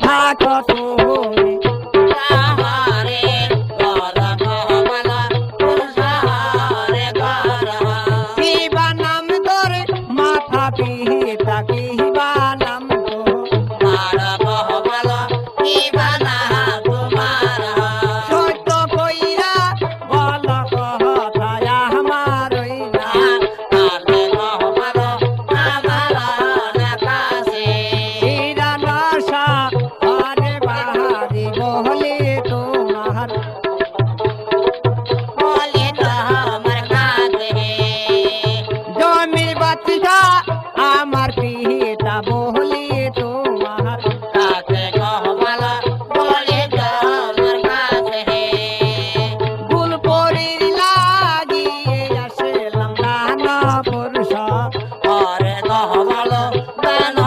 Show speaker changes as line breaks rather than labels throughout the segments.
থাকো তুমি
সাহারে গলা গহমালা সাহারে গলা
কিবা নাম ধরে মাথা পিতা কিবা নাম
মারা গহমালা কি বানা তোমার
সত্য কইরা বল কথায় আমার না
কালে গহমালা আমালা কাছে
হীরা নশা আরে বাহারি বহলে তোমার
বলে তো আমার কাছে
জমির বাচ্চা আমার পিতা বহলে তোমার
কাকে গহমালা বলে তো আমার কাছে
গুলপরির লাগিয়ে আসলাম দানা পুরুষ
পরে গহমালা দান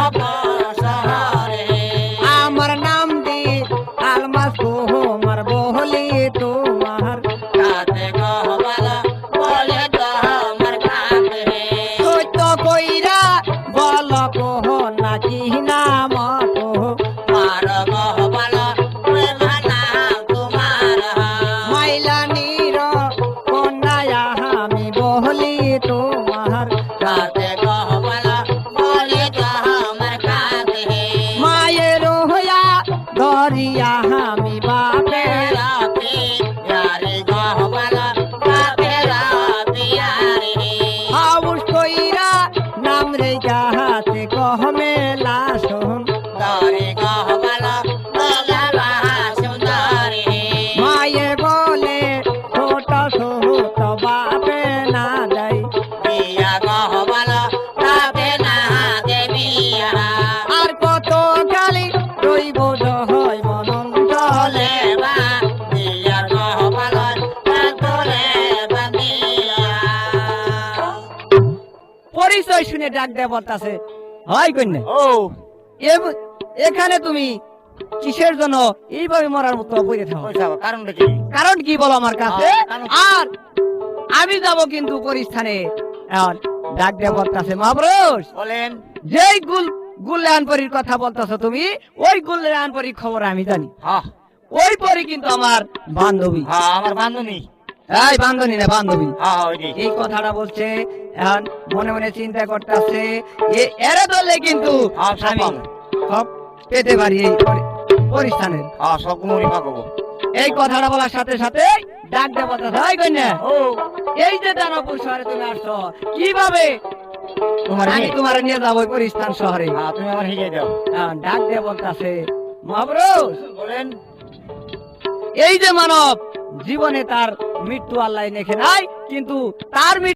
শহরে
আমার নাম দি আলমাস তোমার বহলে তোমার
কাকে গহমালা বলে তো আমার কাছে
সত্য কইরা বল কহ নাকি নাম কহ
মার গহমালা প্রেমানা তোমার
মাইলা নীর কন্যায় আমি বহলি তোমার
কাকে গহমালা বলে তো আমার কাছে
মায়ের হইয়া ধরিয়া আমি বাপে
রাতে ইয়ারে গহমালা কাকে রাতে ইয়ারে
হাউস কইরা নাম রে গাহাতে কহমে লাসন
তারে গহমালা বলা সুন্দরে
মায়ে বলে ছোট ছোট বাপে না দেয়
দিয়া গহমালা তাবে না দেবিয়া
আর কত কালি রইব হয় মনন চলে
চলে বা দিয়া গহমালা চলে বান্দিয়া
পরিচয় শুনে ডাক দেবত আছে হয় কন্যা
ও
এখানে তুমি কিসের জন্য এইভাবে মরার মতো পড়ে থাকো
পয়সা কারণটা কি
কারণ কি বলো আমার কাছে
কারণ কি?
আর আমি যাব কিন্তু পরিস্থানে এখন ডাক দেবত আছে মহাপুরুষ
বলেন
যেই গুল্লায়ন পরীর কথা বলতেছো তুমি ওই গুল্লায়ন পরীর খবর আমি জানি
হ্যাঁ
ওই পরী কিন্তু আমার বান্ধবী
হ্যাঁ আমার বান্ধবী
এই বান্ধবী না বান্ধবী
হ্যাঁ ওই যে
এই কথাটা বলছে এখন মনে মনে চিন্তা করতেছে এরা ধরলে কিন্তু
হ্যাঁ, সব
আমি
পাবো।
সব পেতে পারি এই পরিস্থানের
হ্যাঁ সব কুমুরি পাকবো
এই কথাটা বলার সাথে সাথে ডাক দেবতা হয় কন্যা
ও
এই যে দানপুর শহরে তুমি আসছো কিভাবে
তোমার
আমি
কি?
তোমার নিয়ে যাবো ওই পরিস্থান শহরে
হ্যাঁ তুমি আমার হিগে দাও
ডাক দেবতা আছে মহাপুরুষ
বলেন
এই যে মানব জীবনে তার মৃত্যু আল্লাহ লেখে নাই কিন্তু তার মৃত্যু